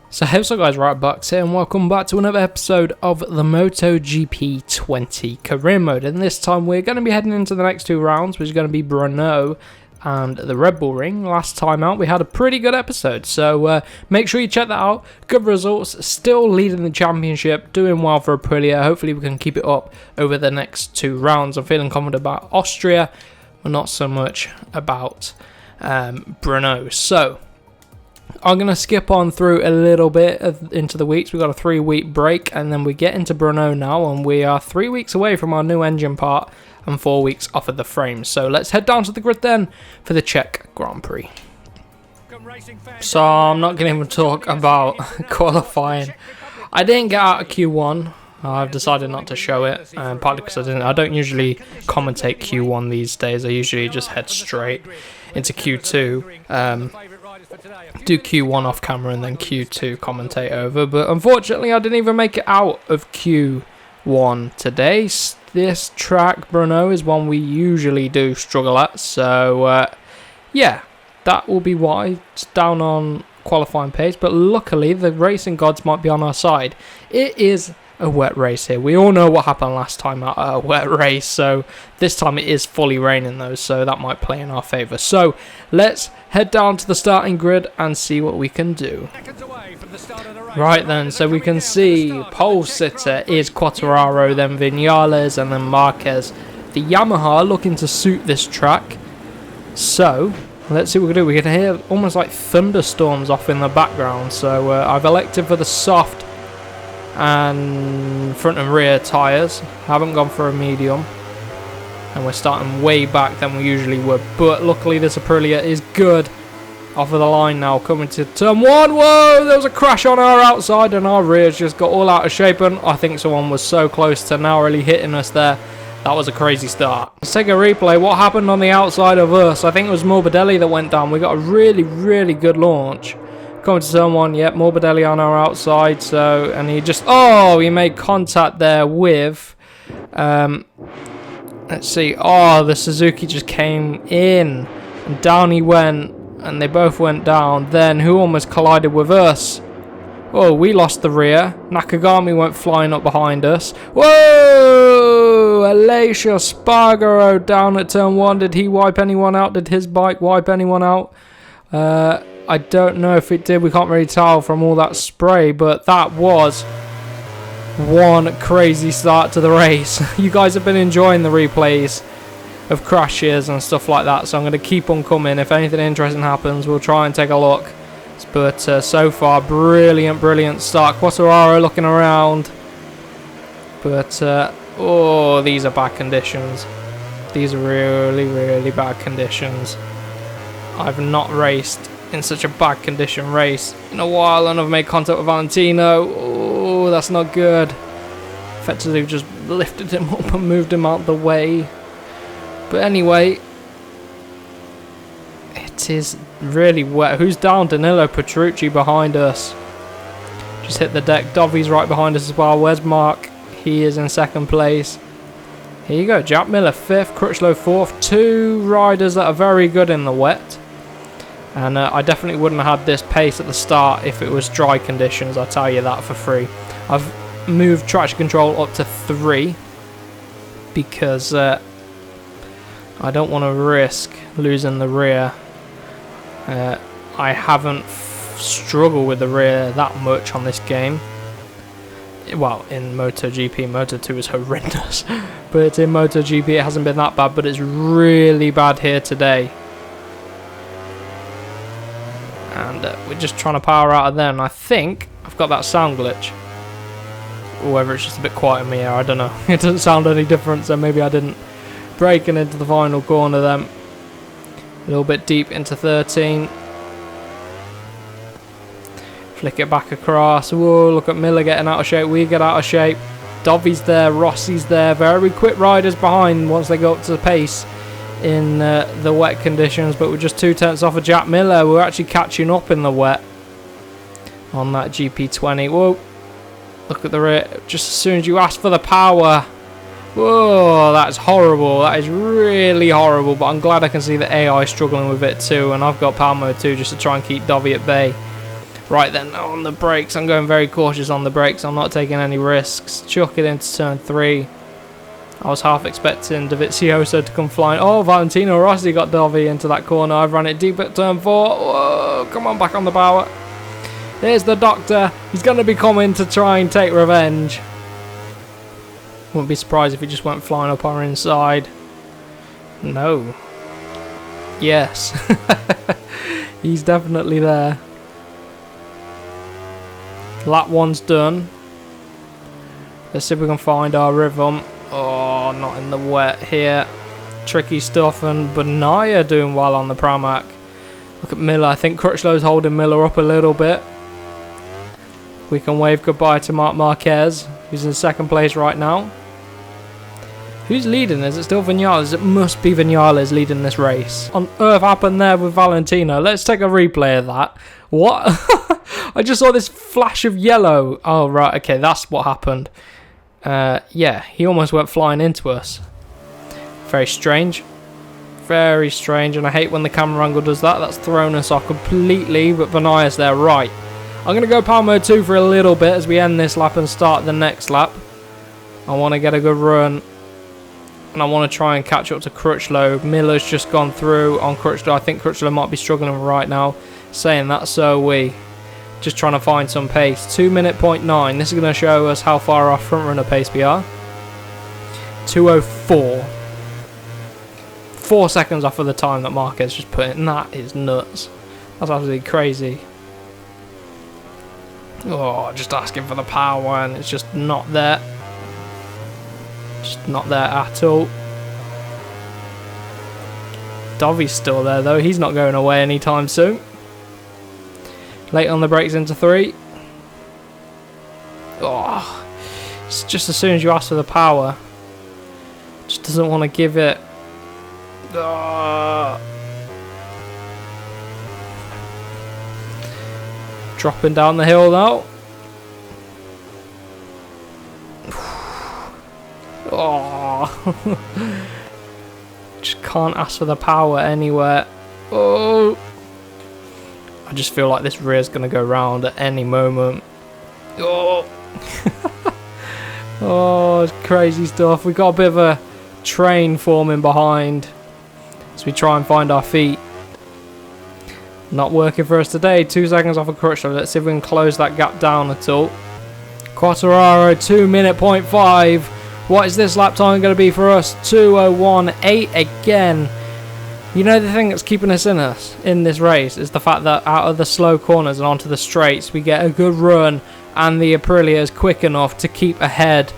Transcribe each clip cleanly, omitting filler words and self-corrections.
So hey what's up guys, Riotbox here and welcome back to another episode of the MotoGP 20 career mode, and this time we're going to be heading into the next two rounds, which is going to be Brno and the Red Bull Ring. Last time out we had a pretty good episode, so make sure you check that out. Good results, still leading the championship, doing well for Aprilia. Hopefully we can keep it up over the next two rounds. I'm feeling confident about Austria, but not so much about Brno. So I'm going to skip on through a little bit into the weeks. We've got a 3-week break and then we get into Brno now, and we are 3 weeks away from our new engine part and 4 weeks off of the frame. So let's head down to the grid then for the Czech Grand Prix. So I'm not going to even talk about qualifying. I didn't get out of Q1. I've decided not to show it, partly because I don't usually commentate Q1 these days. I usually just head straight into Q2. Do Q1 off camera and then Q2 commentate over, but unfortunately I didn't even make it out of Q1 today. This track, Brno, is one we usually do struggle at, so yeah, that will be why it's down on qualifying pace, but luckily the racing gods might be on our side. It is a wet race here. We all know what happened last time at a wet race, so this time it is fully raining though, so that might play in our favour. So let's head down to the starting grid and see what we can do. Right then, so we can see pole sitter is Quartararo, then Vinales, and then Marquez. The Yamaha looking to suit this track, so let's see what we can do. We can hear almost like thunderstorms off in the background, so I've elected for the soft and front and rear tyres. Haven't gone for a medium, and we're starting way back than we usually would, but luckily this Aprilia is good. Off of the line now, coming to turn one. Whoa, there was a crash on our outside and our rears just got all out of shape, and I think someone was so close to narrowly hitting us there. That was a crazy start. Let's take a replay. What happened on the outside of us? I think it was Morbidelli that went down. We got a really good launch. Coming to turn one, yep, Morbidelli on our outside, so, and he just, oh, he made contact there with, let's see, oh, the Suzuki just came in, and down he went, and they both went down. Then who almost collided with us? Oh, we lost the rear. Nakagami went flying up behind us. Whoa! Alessio Spargaro down at turn one. Did he wipe anyone out? Did his bike wipe anyone out? I don't know if it did. We can't really tell from all that spray, but that was one crazy start to the race. You guys have been enjoying the replays of crashes and stuff like that, so I'm going to keep on coming. If anything interesting happens, we'll try and take a look. But so far, brilliant start. Quartararo looking around, but oh, these are bad conditions. These are really bad conditions. I've not raced in such a bad condition race in a while, and I've made contact with Valentino. Oh, that's not good. Effectively just lifted him up and moved him out the way. But anyway, it is really wet. Who's down? Danilo Petrucci behind us. Just hit the deck. Dovy's right behind us as well. Where's Mark? He is in second place. Here you go. Jack Miller 5th, Crutchlow 4th. Two riders that are very good in the wet. And I definitely wouldn't have had this pace at the start if it was dry conditions, I'll tell you that for free. I've moved traction control up to 3 because I don't want to risk losing the rear. I haven't struggled with the rear that much on this game. Well, in MotoGP, Moto2 is horrendous. But in MotoGP it hasn't been that bad, but it's really bad here today. And we're just trying to power out of there, and I think I've got that sound glitch. Or whether it's just a bit quiet in me here, I don't know. It doesn't sound any different, so maybe I didn't. Breaking into the final corner then. A little bit deep into 13. Flick it back across. Whoa, look at Miller getting out of shape. We get out of shape. Dovy's there, Rossi's there. Very quick riders behind once they go up to the pace in the wet conditions, but we're just 2 tenths off of Jack Miller. We're actually catching up in the wet on that GP20. Whoa, look at the rear. Just as soon as you ask for the power. Whoa, that's horrible. That is really horrible, but I'm glad I can see the AI struggling with it too, and I've got power mode too just to try and keep Dovey at bay. Right then, on the brakes, I'm going very cautious on the brakes. I'm not taking any risks. Chuck it into turn 3. I was half expecting Dovizioso to come flying. Oh, Valentino Rossi got Dovi into that corner. I've run it deep at turn 4. Whoa, come on, back on the power. There's the Doctor. He's going to be coming to try and take revenge. Wouldn't be surprised if he just went flying up our inside. No. Yes. He's definitely there. Lap 1's done. Let's see if we can find our rhythm. Oh, not in the wet here. Tricky stuff, and Banaya doing well on the Pramac. Look at Miller. I think Crutchlow's holding Miller up a little bit. We can wave goodbye to Marquez, who's in second place right now. Who's leading? Is it still Vinales? It must be Vinales leading this race. On earth happened there with Valentino? Let's take a replay of that. What? I just saw this flash of yellow. Oh, right. Okay, that's what happened. Yeah, he almost went flying into us. Very strange. Very strange. And I hate when the camera angle does that. That's thrown us off completely. But Vinales there, right. I'm going to go power mode 2 for a little bit as we end this lap and start the next lap. I want to get a good run. And I want to try and catch up to Crutchlow. Miller's just gone through on Crutchlow. I think Crutchlow might be struggling right now. Saying that, so we. Just trying to find some pace. 2 minute point 9. This is going to show us how far off front runner pace we are. 2:04. 4 seconds off of the time that Marquez just put in. That is nuts. That's absolutely crazy. Oh, just asking for the power and it's just not there. Just not there at all. Dovi's still there though. He's not going away anytime soon. Late on the brakes into 3. Oh, it's just as soon as you ask for the power, just doesn't want to give it. Oh. Dropping down the hill now. Oh. Just can't ask for the power anywhere. Oh. I just feel like this rear is going to go round at any moment. Oh. Oh, it's crazy stuff. We've got a bit of a train forming behind as we try and find our feet. Not working for us today. 2 seconds off of Crutchlow. Let's see if we can close that gap down at all. Quartararo, 2 minute point 5. What is this lap time going to be for us? 2:01.8 again. You know, the thing that's keeping us in this race is the fact that out of the slow corners and onto the straights we get a good run and the Aprilia is quick enough to keep ahead,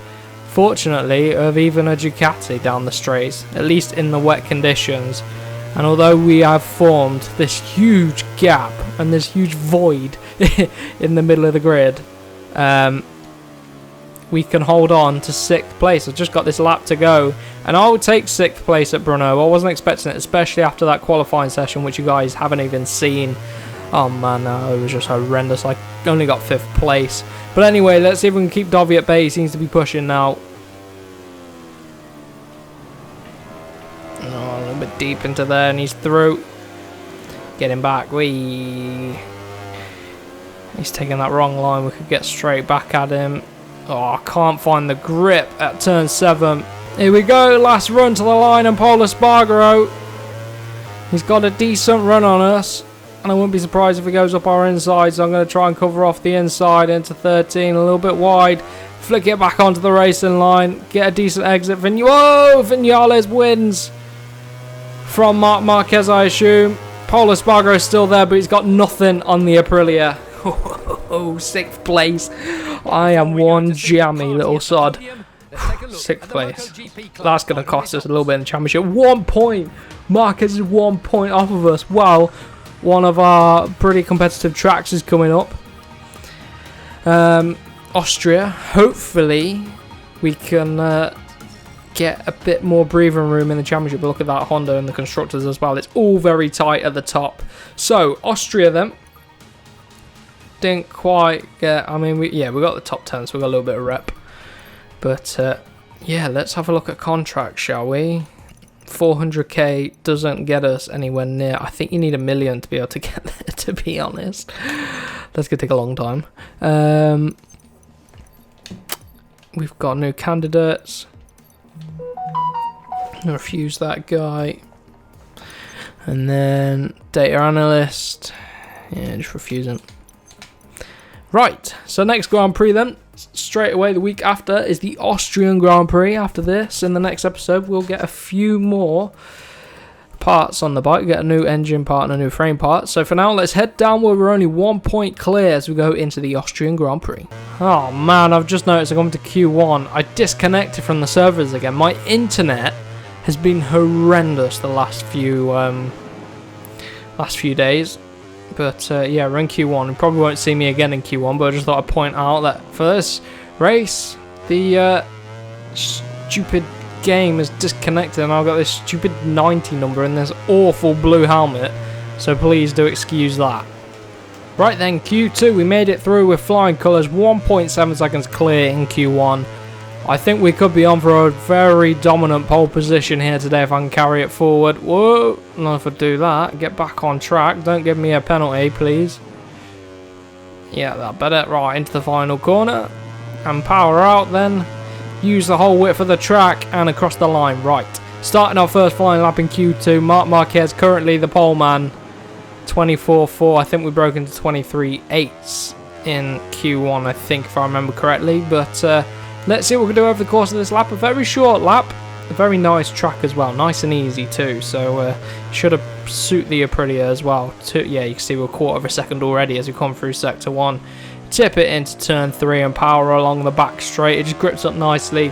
fortunately, of even a Ducati down the straights, at least in the wet conditions. And although we have formed this huge gap and this huge void in the middle of the grid, we can hold on to 6th place. I've just got this lap to go and I'll take 6th place at Brno. I wasn't expecting it, especially after that qualifying session, which you guys haven't even seen. Oh man, no, it was just horrendous. I only got 5th place. But anyway, let's see if we can keep Dovi at bay. He seems to be pushing now. Oh, a little bit deep into there and he's through. Get him back. He's taking that wrong line. We could get straight back at him. Oh, I can't find the grip at turn 7. Here we go, last run to the line, and Paul Espargaro. He's got a decent run on us, and I wouldn't be surprised if he goes up our inside, so I'm going to try and cover off the inside into 13, a little bit wide. Flick it back onto the racing line, get a decent exit. Whoa, Vinales wins from Marquez, I assume. Paul Espargaro is still there, but he's got nothing on the Aprilia. Oh, 6th place. I am one jammy little sod. 6th place. That's going to cost us a little bit in the championship. 1 point. Marquez is 1 point off of us. Wow. One of our pretty competitive tracks is coming up. Austria. Hopefully we can get a bit more breathing room in the championship. But look at that Honda and the constructors as well. It's all very tight at the top. So, Austria then. Didn't quite get, I mean, we got the top 10, so we got a little bit of rep. But, yeah, let's have a look at contracts, shall we? 400k doesn't get us anywhere near. I think you need 1 million to be able to get there, to be honest. That's going to take a long time. We've got new candidates. Refuse that guy. And then data analyst. Yeah, just refusing. Right, so next Grand Prix then. Straight away the week after is the Austrian Grand Prix. After this, in the next episode, we'll get a few more parts on the bike. Get a new engine part and a new frame part. So for now, let's head downward. We're only 1 point clear as we go into the Austrian Grand Prix. Oh man, I've just noticed I come to Q1. I disconnected from the servers again. My internet has been horrendous the last few days. But yeah, we're in Q1. You probably won't see me again in Q1, but I just thought I'd point out that for this race, the stupid game is disconnected and I've got this stupid 90 number in this awful blue helmet. So please do excuse that. Right then, Q2, we made it through with flying colours, 1.7 seconds clear in Q1. I think we could be on for a very dominant pole position here today if I can carry it forward. Whoa, not if I do that. Get back on track. Don't give me a penalty, please. Yeah, that better. Right, into the final corner. And power out then. Use the whole width of the track and across the line. Right, starting our first flying lap in Q2. Marquez currently the pole man. 24.4. I think we broke into 23.8 in Q1, I think, if I remember correctly. But let's see what we can do over the course of this lap. A very short lap, a very nice track as well, nice and easy too. So should have suit the Aprilia as well. Yeah, you can see we're a quarter of a second already as we come through sector 1. Tip it into turn 3 and power along the back straight. It just grips up nicely.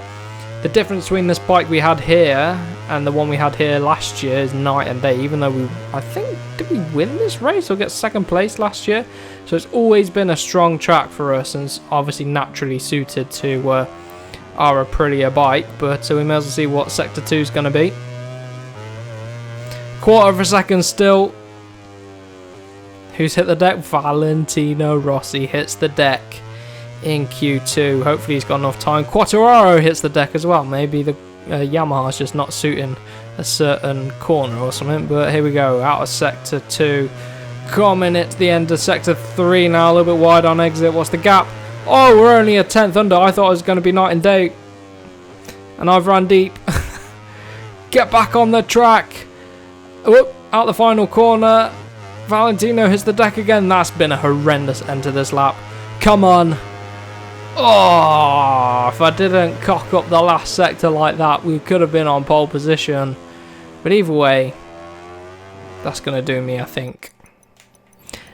The difference between this bike we had here and the one we had here last year is night and day. Even though I think, did we win this race or get second place last year? So it's always been a strong track for us and it's obviously naturally suited to our Aprilia bike. But we may as well see what sector 2 is going to be. Quarter of a second still. Who's hit the deck? Valentino Rossi hits the deck in Q2. Hopefully he's got enough time. Quartararo hits the deck as well. Maybe the Yamaha is just not suiting a certain corner or something. But here we go, out of sector 2. Coming at the end of sector 3 now, a little bit wide on exit. What's the gap? Oh, we're only a 10th under. I thought it was going to be night and day. And I've run deep. Get back on the track. Whoop, out the final corner. Valentino hits the deck again. That's been a horrendous end to this lap. Come on. Oh, if I didn't cock up the last sector like that, we could have been on pole position. But either way, that's going to do me, I think.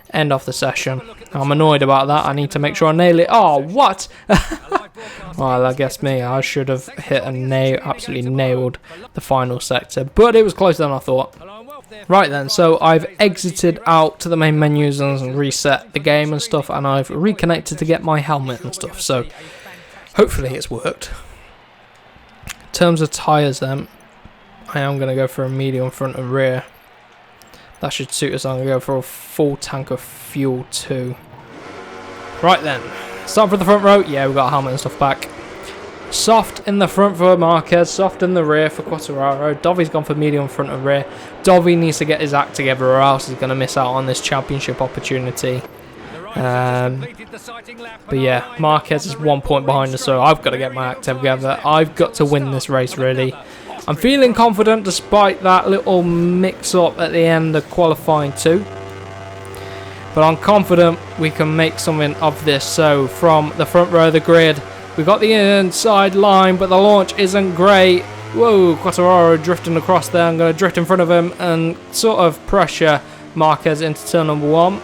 End off the session. I'm annoyed about that. I need to make sure I nail it. Oh, what? Well, I guess me. I should have hit and absolutely nailed the final sector. But it was closer than I thought. Right then, so I've exited out to the main menus and reset the game and stuff, and I've reconnected to get my helmet and stuff, so hopefully it's worked. In terms of tyres then, I am going to go for a medium front and rear. That should suit us. I'm going to go for a full tank of fuel too. Right then, start for the front row. Yeah, we've got a helmet and stuff back. Soft in the front for Marquez, soft in the rear for Quartararo. Dovi's gone for medium front and rear. Dovi needs to get his act together or else he's going to miss out on this championship opportunity. But yeah, Marquez is 1 point behind us, so I've got to get my act together. I've got to win this race, really. I'm feeling confident despite that little mix-up at the end of qualifying 2. But I'm confident we can make something of this. So from the front row of the grid, we've got the inside line, but the launch isn't great. Whoa, Quartararo drifting across there. I'm going to drift in front of him and sort of pressure Marquez into turn number 1.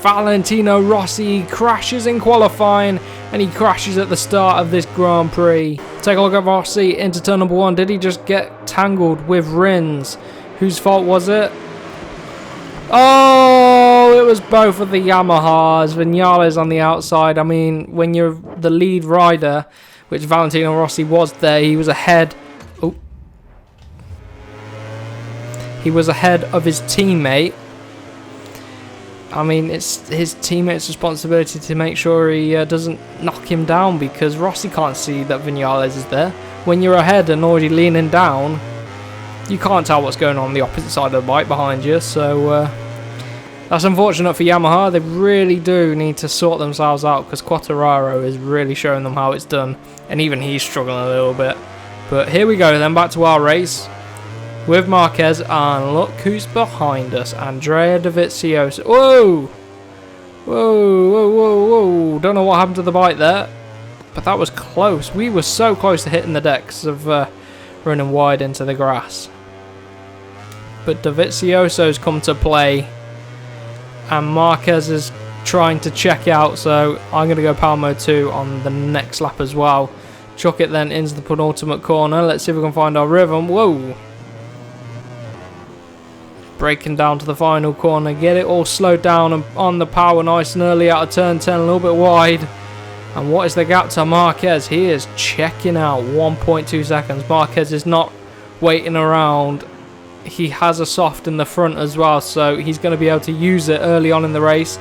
Valentino Rossi crashes in qualifying, and he crashes at the start of this Grand Prix. Take a look at Rossi into turn number 1. Did he just get tangled with Rins? Whose fault was it? Oh, it was both of the Yamahas. Vinales on the outside. I mean, when you're the lead rider, which Valentino Rossi was there, he was ahead. Oh, he was ahead of his teammate. I mean, it's his teammate's responsibility to make sure he doesn't knock him down, because Rossi can't see that Vinales is there. When you're ahead and already leaning down, you can't tell what's going on the opposite side of the bike behind you. So That's unfortunate for Yamaha. They really do need to sort themselves out because Quartararo is really showing them how it's done. And even he's struggling a little bit. But here we go then, back to our race with Marquez. And look who's behind us. Andrea Dovizioso. Whoa! Whoa, whoa, whoa, whoa. Don't know what happened to the bike there. But that was close. We were so close to hitting the decks of running wide into the grass. But Dovizioso's come to play. And Marquez is trying to check out, so I'm going to go power mode 2 on the next lap as well. Chuck it then into the penultimate corner. Let's see if we can find our rhythm. Whoa! Breaking down to the final corner. Get it all slowed down and on the power nice and early out of turn 10, a little bit wide. And what is the gap to Marquez? He is checking out 1.2 seconds. Marquez is not waiting around. He has a soft in the front as well, so he's going to be able to use it early on in the race.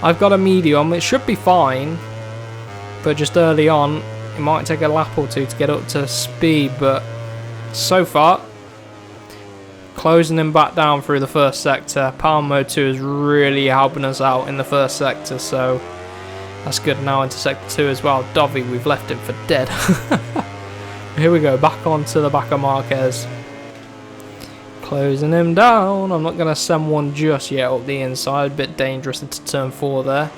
I've got a medium. It should be fine, but just early on, it might take a lap or two to get up to speed, but so far, closing him back down through the first sector. Power mode 2 is really helping us out in the first sector, so that's good. Now into sector 2 as well. Dovey, we've left him for dead. Here we go, back onto the back of Marquez. Closing him down. I'm not going to send one just yet up the inside. A bit dangerous into turn 4 there.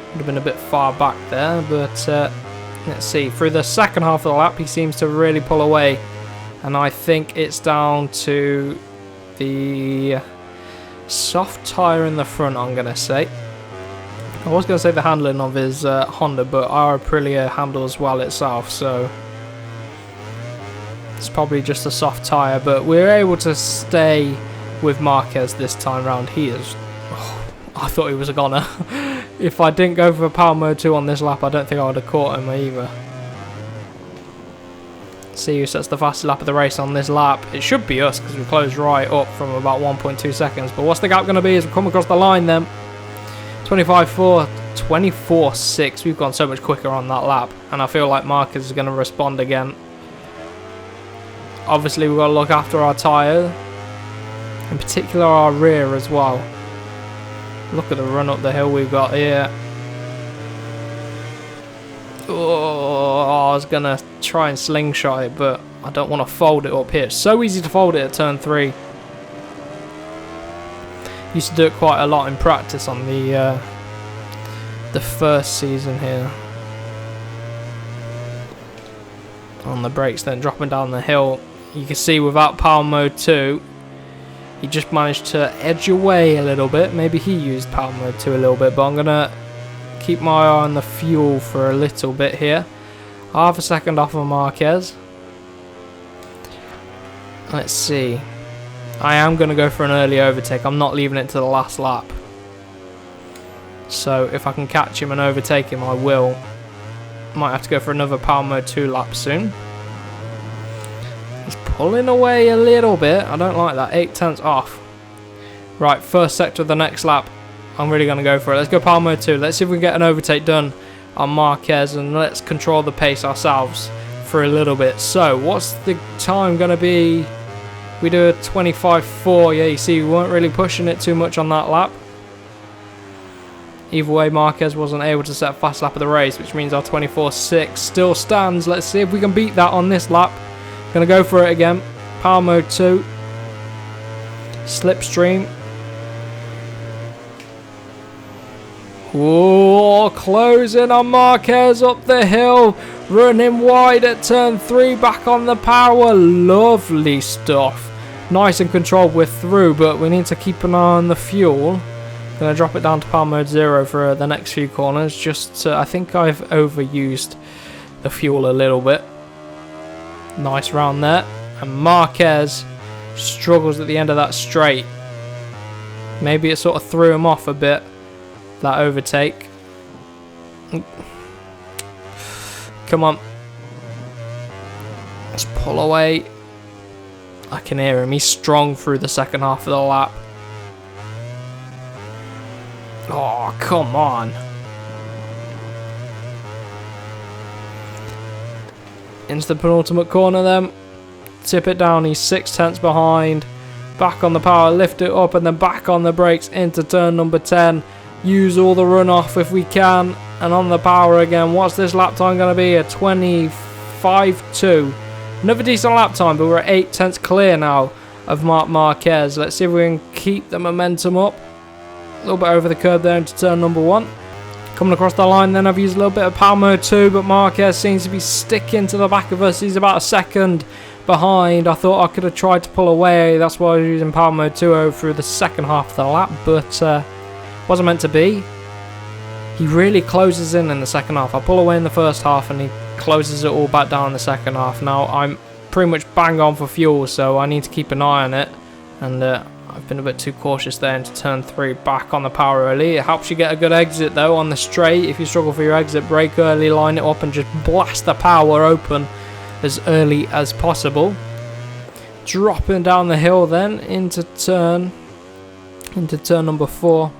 Would have been a bit far back there, but let's see. Through the second half of the lap, he seems to really pull away. And I think it's down to the soft tyre in the front, I'm going to say. I was going to say the handling of his Honda, but our Aprilia handles well itself, so it's probably just a soft tyre, but we're able to stay with Marquez this time round. He is... Oh, I thought he was a goner. If I didn't go for power mode 2 on this lap, I don't think I would have caught him either. See who sets the fastest lap of the race on this lap. It should be us because we closed right up from about 1.2 seconds. But what's the gap going to be as we come across the line then? 25.4, 24.6. We've gone so much quicker on that lap. And I feel like Marquez is going to respond again. Obviously, we've got to look after our tyre, in particular our rear as well. Look at the run up the hill we've got here. Oh, I was going to try and slingshot it, but I don't want to fold it up here. It's so easy to fold it at turn 3. Used to do it quite a lot in practice on the first season here. On the brakes then, dropping down the hill. You can see without power mode 2, he just managed to edge away a little bit. Maybe he used power mode 2 a little bit, but I'm going to keep my eye on the fuel for a little bit here. Half a second off of Marquez. Let's see. I am going to go for an early overtake. I'm not leaving it to the last lap. So if I can catch him and overtake him, I will. Might have to go for another power mode 2 lap soon. He's pulling away a little bit. I don't like that. 8 tenths off. Right, first sector of the next lap. I'm really going to go for it. Let's go power mode 2. Let's see if we can get an overtake done on Marquez. And let's control the pace ourselves for a little bit. So, what's the time going to be? We do a 25.4. Yeah, you see, we weren't really pushing it too much on that lap. Either way, Marquez wasn't able to set a fast lap of the race, which means our 24.6 still stands. Let's see if we can beat that on this lap. Gonna go for it again. Power mode 2. Slipstream. Whoa, closing on Marquez up the hill. Running wide at turn 3, back on the power. Lovely stuff. Nice and controlled, we're through, but we need to keep an eye on the fuel. Gonna drop it down to power mode 0 for the next few corners. Just I think I've overused the fuel a little bit. Nice round there. And Marquez struggles at the end of that straight. Maybe it sort of threw him off a bit, that overtake. Come on. Let's pull away. I can hear him. He's strong through the second half of the lap. Oh, come on. Into the penultimate corner then. Tip it down. He's 6 tenths behind. Back on the power, lift it up, and then back on the brakes into turn number 10. Use all the runoff if we can. And on the power again. What's this lap time going to be? A 25.2. Another decent lap time, but we're at 8 tenths clear now of Marquez. Let's see if we can keep the momentum up. A little bit over the curb there into turn number 1. Coming across the line then, I've used a little bit of power mode 2, but Marquez seems to be sticking to the back of us. He's about a second behind. I thought I could have tried to pull away. That's why I was using power mode 2 through the second half of the lap, but wasn't meant to be. He really closes in the second half. I pull away in the first half and he closes it all back down in the second half. Now I'm pretty much bang on for fuel, so I need to keep an eye on it, and I've been a bit too cautious there into turn 3. Back on the power early. It helps you get a good exit though on the straight. If you struggle for your exit, brake early, line it up and just blast the power open as early as possible. Dropping down the hill then into turn number 4.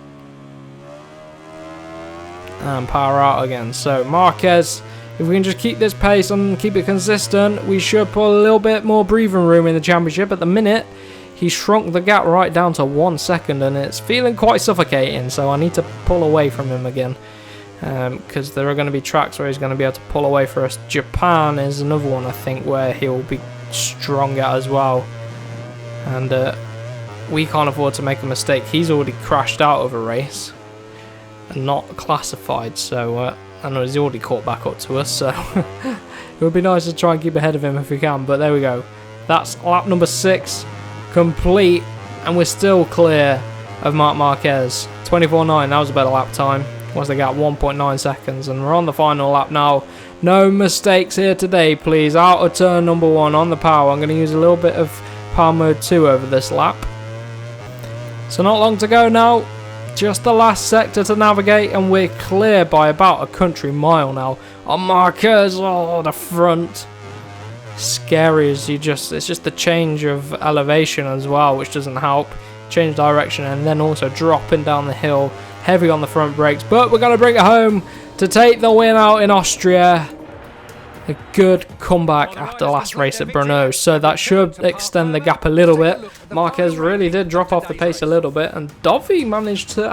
And power out again. So Marquez, if we can just keep this pace and keep it consistent, we should put a little bit more breathing room in the championship. At the minute, he shrunk the gap right down to 1 second, and it's feeling quite suffocating, so I need to pull away from him again, because there are going to be tracks where he's going to be able to pull away for us. Japan is another one, I think, where he'll be strong at as well, and we can't afford to make a mistake. He's already crashed out of a race and not classified, so I know he's already caught back up to us, so it would be nice to try and keep ahead of him if we can. But there we go, that's lap number 6 complete, and we're still clear of Marquez. 24.9, that was a better lap time. What's the gap? 1.9 seconds, and we're on the final lap now. No mistakes here today, please. Out of turn number 1 on the power. I'm going to use a little bit of power mode 2 over this lap. So not long to go now. Just the last sector to navigate, and we're clear by about a country mile now. On Marquez, oh, the front. Scary as it's just the change of elevation as well, which doesn't help. Change direction, and then also dropping down the hill, heavy on the front brakes, but we're going to bring it home to take the win out in Austria. A good comeback after the last race at Brno, so that should extend the gap a little bit. Marquez really did drop off the pace a little bit, and Dovi managed to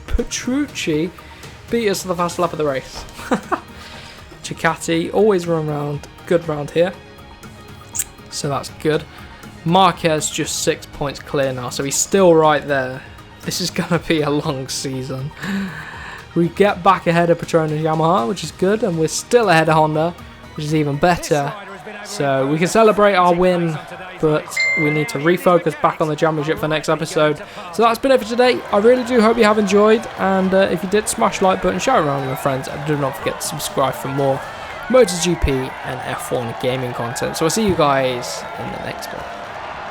Petrucci beat us to the fast lap of the race. Ducati always run round good round here, so that's good. Marquez just 6 points clear now, so he's still right there. This is going to be a long season. We get back ahead of Petronas Yamaha, which is good, and we're still ahead of Honda, which is even better. So we can celebrate our win, but we need to refocus back on the championship for next episode. So that's been it for today. I really do hope you have enjoyed, and if you did, smash the like button, share it around with your friends, and do not forget to subscribe for more MotoGP and F1 gaming content. So I'll see you guys in the next one.